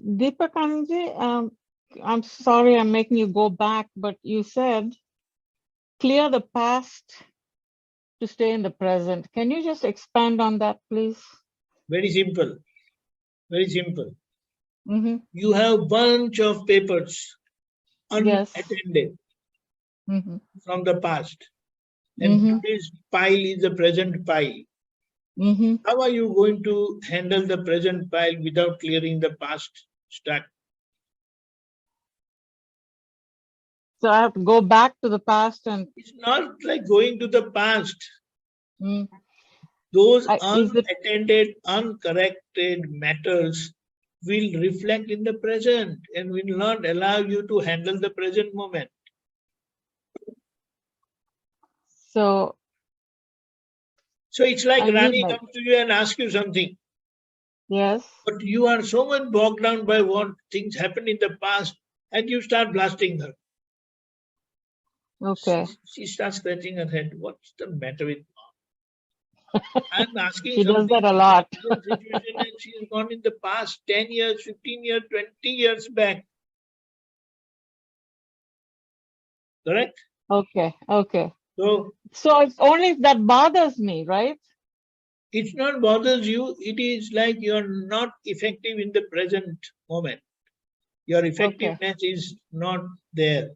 Deepakanandji, I'm sorry I'm making you go back, but you said clear the past to stay in the present. Can you just expand on that, please? Very simple. Very simple. Mm-hmm. You have bunch of papers unattended from the past. And this pile is the present pile. How are you going to handle the present pile without clearing the past stack? So I have to go back to the past and... It's not like going to the past. Those unattended, uncorrected matters will reflect in the present and will not allow you to handle the present moment. So it's like Rani comes to you and asks you something. Yes. But you are so much bogged down by what things happened in the past and you start blasting her. Okay. She starts scratching her head. What's the matter with mom? I'm asking she does that a lot. Situation and she's gone in the past 10 years, 15 years, 20 years back. Correct? Okay. Okay. So it's only if that bothers me, right? It's not bothers you. It is like you're not effective in the present moment. Your effectiveness is not there.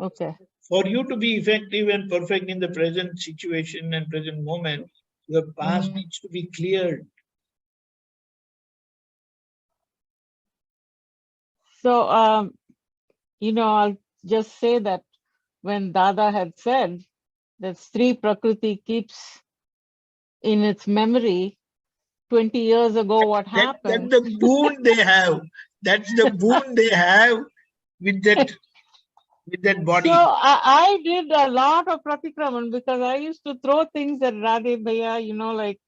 Okay. For you to be effective and perfect in the present situation and present moment, your past needs to be cleared. So, I'll just say that when Dada had said that Sri Prakriti keeps in its memory 20 years ago what happened. That's the boon they have. That's the boon they have with that body. So I did a lot of pratikraman because I used to throw things at Radhe Bhaiya, like,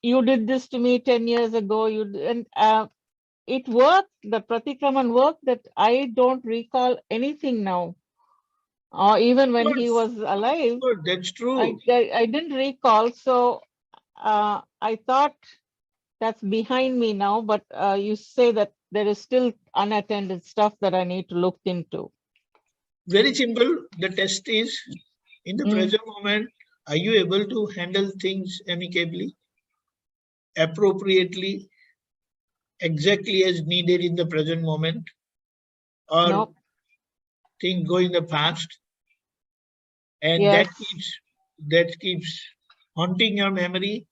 you did this to me 10 years ago. It worked, the pratikraman worked, that I don't recall anything now. Or even when he was alive. That's true. I didn't recall. So I thought that's behind me now, but you say that there is still unattended stuff that I need to look into. Very simple. The test is, in the present moment, are you able to handle things amicably, appropriately, exactly as needed in the present moment? Or things go in the past? And that keeps haunting your memory,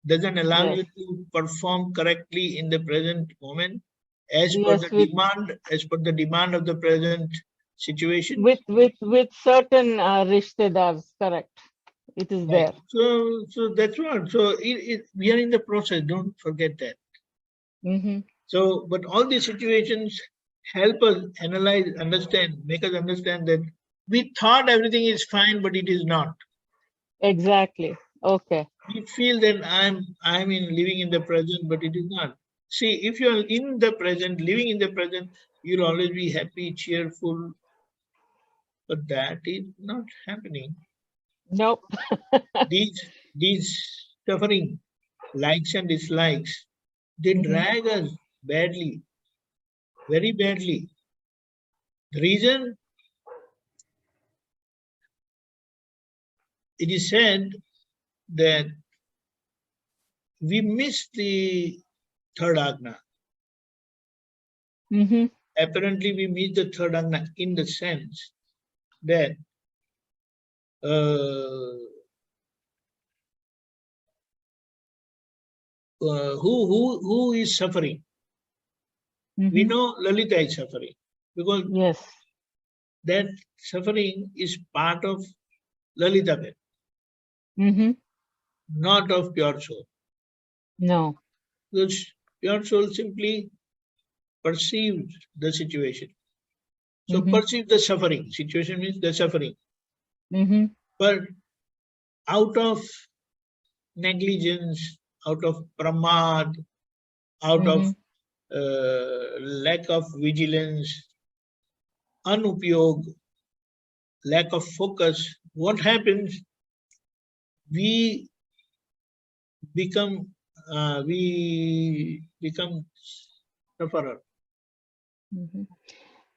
doesn't allow you to perform correctly in the present moment as per the demand of the present situation. With certain rishtedars, correct. It is there. So that's what. So we are in the process. Don't forget that. So, but all these situations help us analyze, understand, make us understand that we thought everything is fine, but it is not. Exactly. Okay. We feel that I'm living in the present, but it is not. See, if you are in the present, living in the present, you'll always be happy, cheerful. But that is not happening. Nope. these suffering, likes and dislikes, they drag us badly, very badly. The reason, it is said that we miss the third agna. Apparently, we miss the third agna in the sense that who is suffering? We know Lalita is suffering because that suffering is part of Lalitaben, not of pure soul. No. Because pure soul simply perceives the situation. So perceive the suffering. Situation means the suffering. But out of negligence, out of pramad, out of lack of vigilance, anupyog, lack of focus, what happens? We become we become sufferer.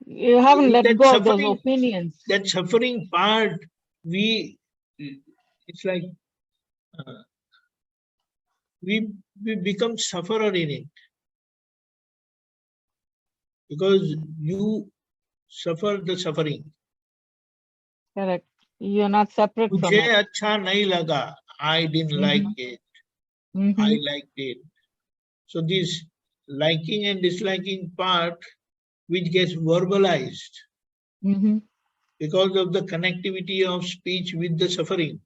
You haven't let That go of those suffering, opinions. that suffering part, it's like we become sufferer in it, because you suffer the suffering. Correct. You're not separate from Mujhe it. acha nahi laga. I didn't like it. I liked it. So this liking and disliking part, which gets verbalized because of the connectivity of speech with the suffering,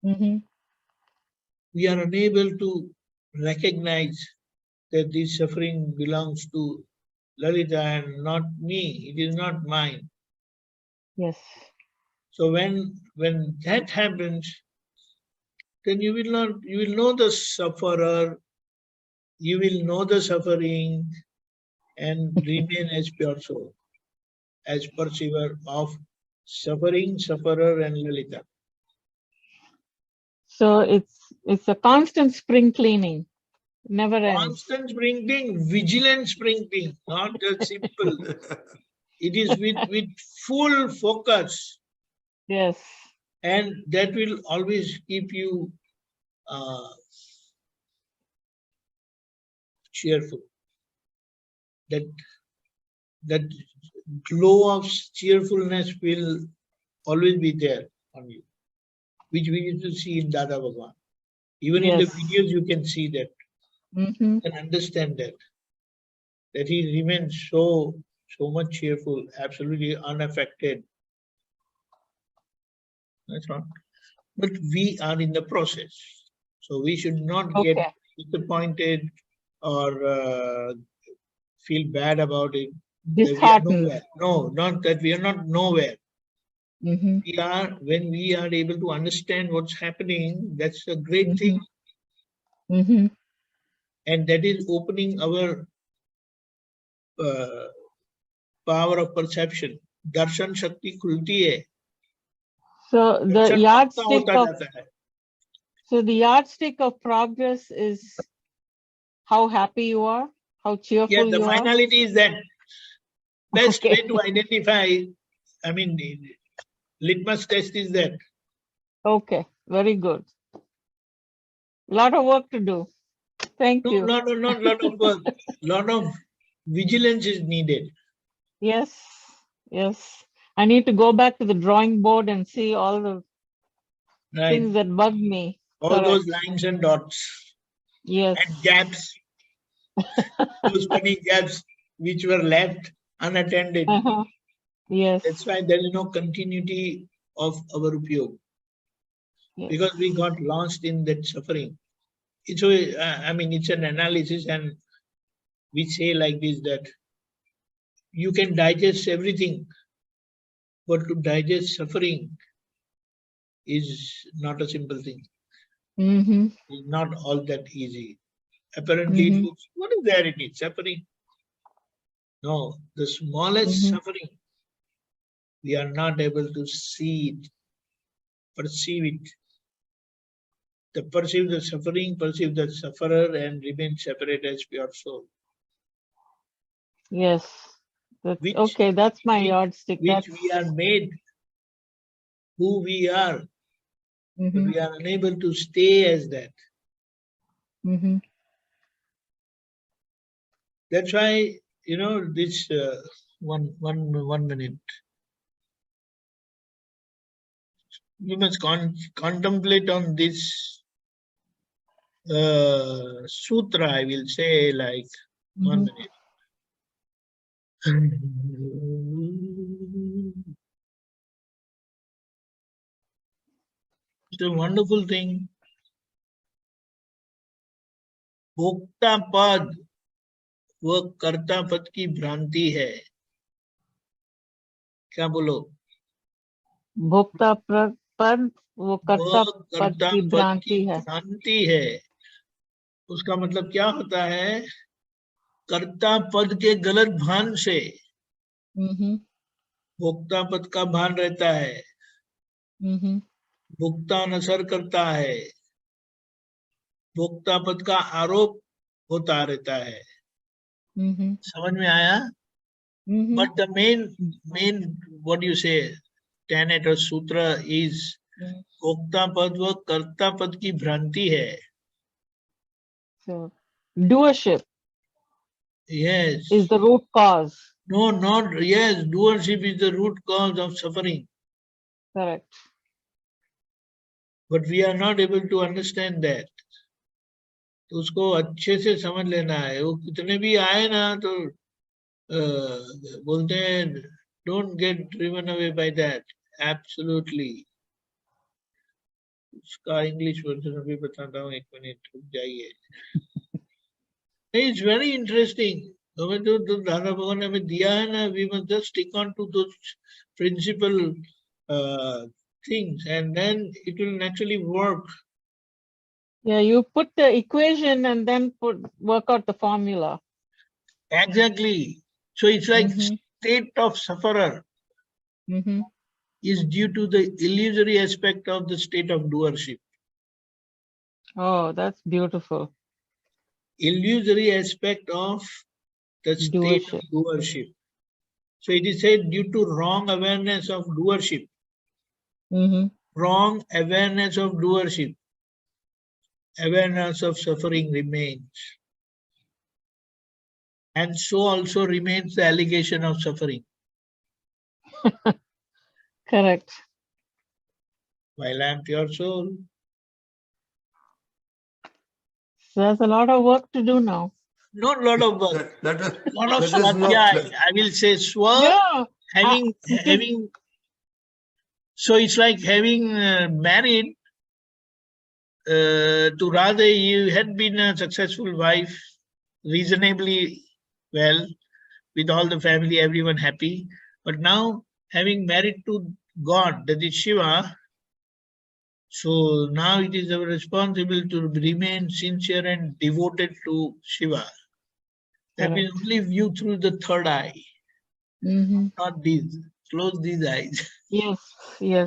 we are unable to recognize that this suffering belongs to Lalita and not me. It is not mine. Yes. So when that happens, then you will know the sufferer, you will know the suffering, and remain as pure soul, as perceiver of suffering, sufferer, and Lalita. So it's a constant spring cleaning. Never ends. Constant spring cleaning, vigilant spring cleaning, not just simple. It is with full focus. Yes. And that will always keep you cheerful. That glow of cheerfulness will always be there on you, which we used to see in Dada Bhagwan. Even in the videos, you can see that and understand that he remains so much cheerful, absolutely unaffected. That's not. But we are in the process, so we should not get disappointed or feel bad about it. Disheartened. No, not that we are not nowhere. We are, when we are able to understand what's happening, that's a great thing. And that is opening our power of perception. Darshan Shakti khulti hai. So the Darshan yardstick pakka hota of jata hai. so the yardstick of progress is how happy you are, how cheerful Yeah, the you are. finality is that. Best way to identify, I mean, the litmus test is that. Okay, very good. Lot of work to do. Thank you. No, not lot of work. Lot of vigilance is needed. Yes, yes. I need to go back to the drawing board and see all the things that bug me. All those lines and dots. Yes. And gaps. Those funny gaps which were left unattended. Yes. That's why there is no continuity of our upyog. Yes. Because we got lost in that suffering. It's it's an analysis, and we say like this, that you can digest everything, but to digest suffering is not a simple thing. It's not all that easy. Apparently, it looks, what is there in it? Suffering? No, the smallest suffering, we are not able to see it, perceive it. To perceive the suffering, perceive the sufferer, and remain separate as pure soul. Yes. Okay, that's my yardstick. Which we are made who we are. But we are unable to stay as that. That's why, this one minute. You must contemplate on this sutra, I will say, like 1 minute. It's a wonderful thing. भोक्ता पद वो कर्ता पद की भ्रांति है. क्या बोलो? भोक्ता पद वो कर्ता पद की भ्रांति है. उसका मतलब क्या होता है? कर्ता पद के गलत भान से भोक्ता पद का भान रहता है. भुगतान असर करता है. भोक्तापद का आरोप होता रहता है. समझ में आया? But the main what you say, tenet or sutra is भोक्ता पद व कर्ता पद की भ्रांति है. So, doership Yes. is the root cause. No, not, yes, doership is the root cause of suffering. Correct. But we are not able to understand that. तो उसको अच्छे से समझ लेना है. वो कितने भी आए ना तो बोलते हैं don't get driven away by that. Absolutely. उसका इंग्लिश वर्जन अभी बताता हूँ, एक मिनट रुक जाइए. It's very interesting. हमें जो दादा भगवान ने हमें दिया है ना, we must just stick on to those principal things and then it will naturally work. Yeah, you put the equation and then work out the formula. Exactly. So it's like state of sufferer is due to the illusory aspect of the state of doership. Oh, that's beautiful. Illusory aspect of the state of doership. So it is said due to wrong awareness of doership. Wrong awareness of doership. Awareness of suffering remains. And so also remains the allegation of suffering. Correct. While I am pure soul. So there's a lot of work to do now. Not a lot of work. That lot of is not- swadhyay. I will say swa. Yeah. Having. So it's like having married to Radha. You had been a successful wife, reasonably well, with all the family, everyone happy. But now having married to God, that is Shiva, so now it is our responsibility to remain sincere and devoted to Shiva. That will only view through the third eye, not these. Close these eyes. Yes, yes.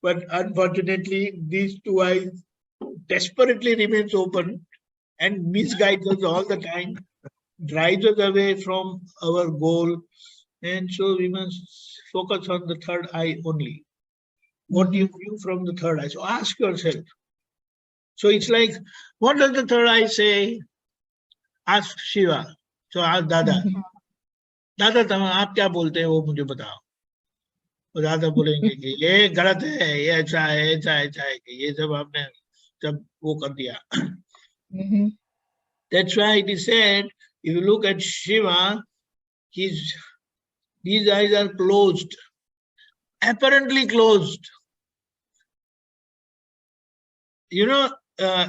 But unfortunately, these two eyes desperately remains open and misguides us all the time, drives us away from our goal, and so we must focus on the third eye only. What do you view from the third eye? So ask yourself. So it's like, what does the third eye say? Ask Shiva. So ask Dada. Dada, आप क्या बोलते हैं वो मुझे बताओ. तो दादा बोलेंगे कि ये गलत है, ये अच्छा है, ऐसा ऐसा है, कि ये सब आपने सब वो कर दिया. That's why it is said, if you look at Shiva, these eyes are closed, apparently closed. You know,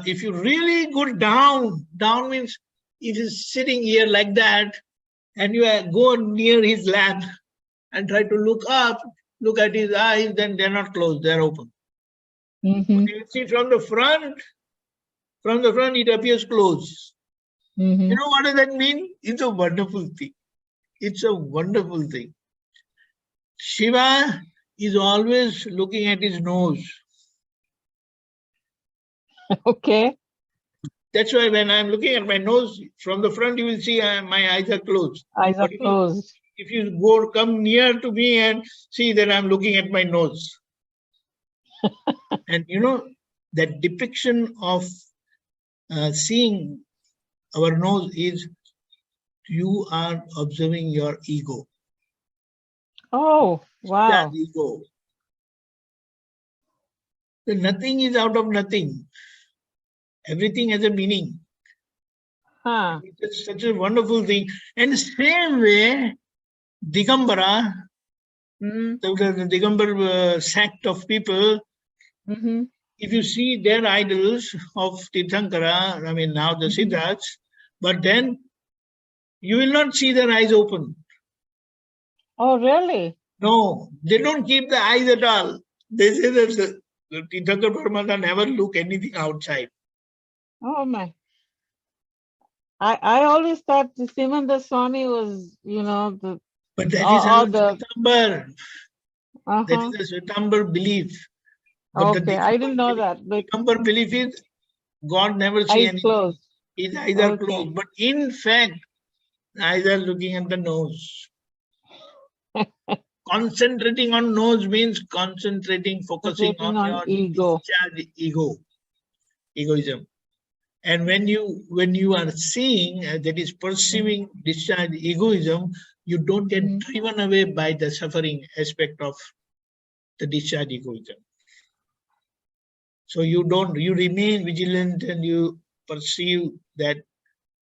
if you really go down means if he's sitting here like that, and you go near his lap and try to look up, look at his eyes, then they're not closed, they're open. But you see from the front it appears closed. You know what does that mean? It's a wonderful thing. It's a wonderful thing. Shiva is always looking at his nose. Okay. That's why when I'm looking at my nose from the front, you will see my eyes are closed. Eyes are closed. If you come near to me and see that I'm looking at my nose. And you know, that depiction of seeing our nose is you are observing your ego. Oh, wow. That ego. So nothing is out of nothing. Everything has a meaning. It's such a wonderful thing. And the same way, Digambara, the Digambar sect of people, if you see their idols of Tirthankara, I mean now the Siddhas, but then you will not see their eyes open. Oh, really? No, they don't keep the eyes at all. They say that the Tirthankara Paramata never look anything outside. Oh my. I always thought the Simanda Swami was, you know, the... But that is a Shwetambar. That is a Shwetambar belief. But okay, I didn't know that. But Shwetambar belief is God never see Eyes anything. closed. His eyes are Okay. closed. But in fact, eyes are looking at the nose. Concentrating on nose means concentrating, focusing on your ego. discharge egoism. And when you are seeing, that is perceiving discharge egoism, you don't get driven away by the suffering aspect of the discharge egoism. So you remain vigilant and you perceive that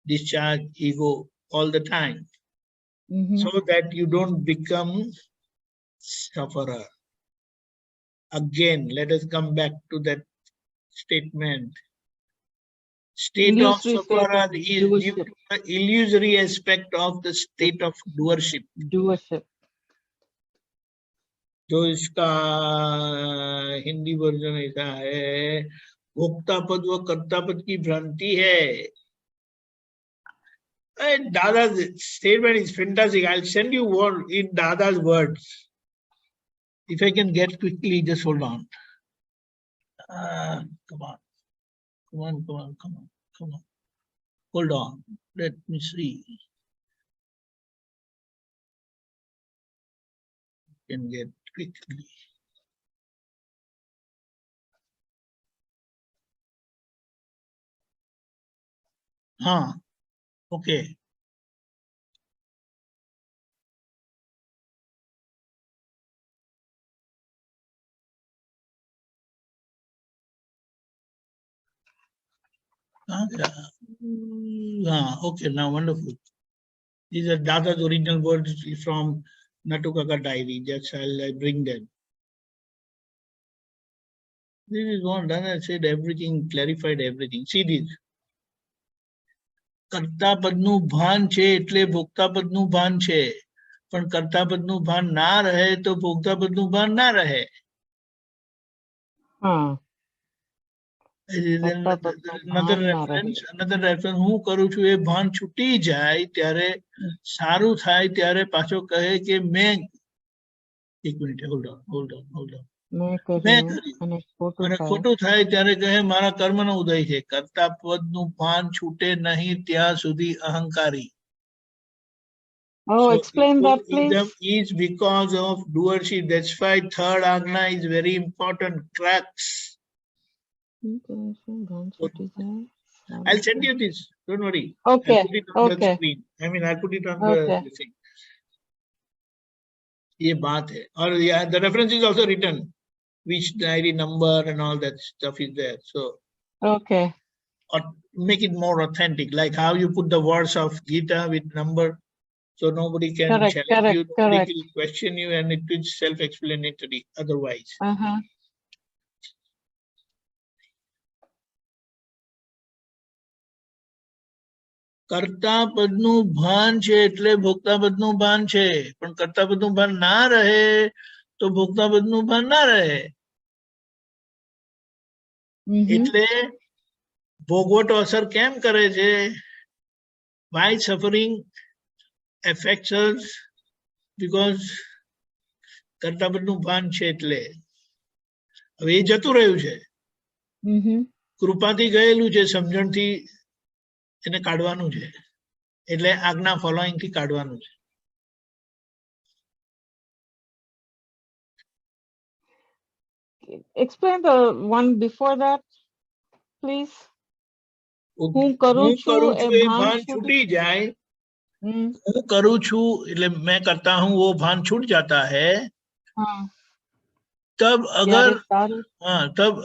discharge ego all the time, so that you don't become sufferer. Again, let us come back to that statement. State of sufferer is due to the illusory aspect of the state of doership. जो इसका Hindi version ऐसा है, भोक्ता पद व कर्ता पद की भ्रांति है. Dada's statement is fantastic. I'll send you word in Dada's words. If I can get quickly, just hold on. Come on. Hold on. Let me see. Can get quickly. Okay. Okay, now wonderful. These are Dada's original words from Natukaka diary. Just I'll bring them. This is what Dada said, everything, clarified everything. See this. કર્તા પદનું ભાન છે એટલે ભોગતા પદનું ભાન છે, પણ કર્તા પદનું ભાન ના રહે તો ભોગતા પદનું ભાન ના રહે. Another reference, હું કરું છું એ ભાન છૂટી જાય ત્યારે સારું થાય ત્યારે પાછો કહે કે મેં, એક મિનિટ, hold on. મેં કર્યું અને ખોટું થાય ત્યારે કહે મારા કર્મનો ઉદય છે. કર્તા પદનું ભાન છૂટે નહીં ત્યાં સુધી અહંકારી. Oh, explain that, please. Is because of doership. That's why third agna is very important. Cracks. I'll send you this. Don't worry. Okay. I'll put it on the screen. I mean, I'll put it on the thing. ये बात है. और the reference is also written. Which diary number and all that stuff is there. So okay. Or make it more authentic, like how you put the words of Gita with number, so nobody can challenge you, nobody will question you, and it is self-explanatory otherwise. કર્તા પદનું ભાન છે એટલે ભોગતા પદનું ભાન છે, પણ કર્તા પદનું ભાન ના રહે તો ભોગતા પદનું ભાન ના રહે. એટલે ભોગવટો અસર કેમ કરે છે? Why suffering affects us? Because કર્તા પદનું ભાન છે એટલે. હવે એ જતું રહ્યું છે, કૃપાથી ગયેલું છે, સમજણથી એને કાઢવાનું છે, એટલે આજ્ઞા ફોલોઈંગ થી કાઢવાનું છે. Explain the one before that, please. હું કરું છું એ ભાન છૂટી જાય. હું કરું છું એટલે मैं करता हूँ, वो भान छूट जाता है. तब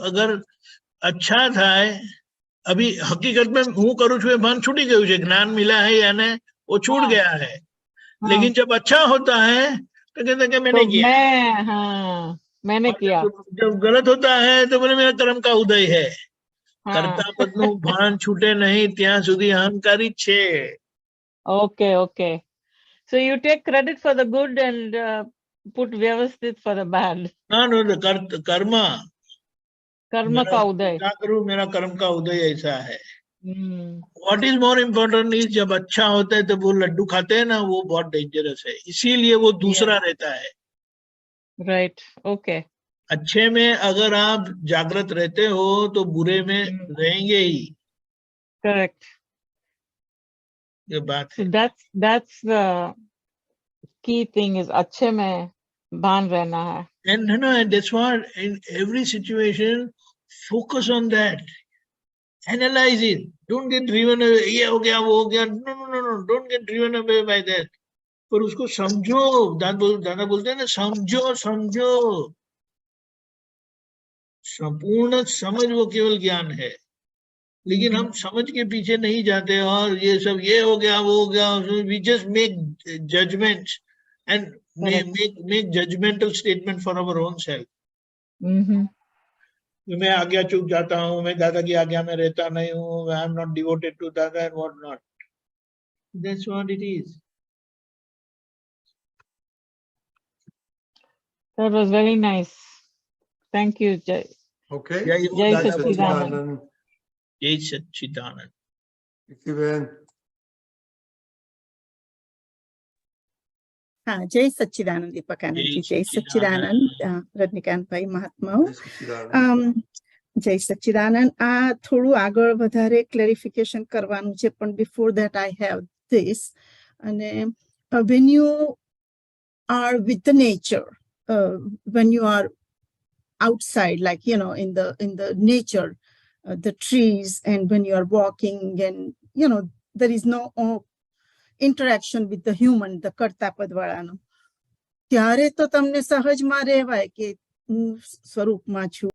अगर अच्छा થાય. अभी हकीकत में हूँ करूँ छू भान छूटी गયું છે, ज्ञान मिला है यानी वो छूट गया है. लेकिन जब अच्छा होता है तो कहते कि मैंने किया. मैंने किया. जब गलत होता है तो बोले मेरा कर्म का उदय है. कर्ता पदનું ભાન છૂટે નહીં ત્યાં સુધી અહંકારી છે. Okay. So you take credit for the good and put vyavasthit for the bad. No, the karma. कर्म का उदय. क्या करूं, मेरा कर्म का उदय ऐसा है. What is more important is जब अच्छा होता है तो वो लड्डू खाते हैं ना, वो बहुत डेंजरस है, इसीलिए वो दूसरा रहता है. Right. Okay. अच्छे में अगर आप जागृत रहते हो तो बुरे में रहेंगे ही, करेक्ट. ये बात So है. that's the key thing is अच्छे में भान रहना है. And you know, and that's what in every situation, focus on that. Analyze it. Don't get driven away. ये हो गया, वो हो गया. No. Don't get driven away by that. पर उसको समझो. दादा बोलते हैं ना, समझो. संपूर्ण समझ वो केवल ज्ञान है. लेकिन हम समझ के पीछे नहीं जाते और ये सब ये हो गया, वो हो गया. We just make judgments and make judgmental statement for our own self. मैं आज्ञा चूक जाता हूँ, मैं दादा की आज्ञा में रहता नहीं हूँ, I am not devoted to Dada and what not. That's what it is. That was very nice. Thank you, Jai. Okay. Jai Jai Dada Satchidanand. Jai Satchidanand. हाँ, जय सच्चिदानंद दीपकानंद जी. जय सच्चिदानंद रजनीकांत भाई महात्मा. જય સચ્ચિદાનંદ. આ થોડું આગળ વધારે ક્લેરિફિકેશન કરવાનું છે, પણ before that I have this. અને when you are with the nature, when you are outside, like, you know, in the nature, the trees, and when you are walking, and, you know, there is no interaction with the human, the કર્તા પદ વાળાનો, ત્યારે તો તમને સહજમાં રહેવાય કે હું સ્વરૂપમાં છું.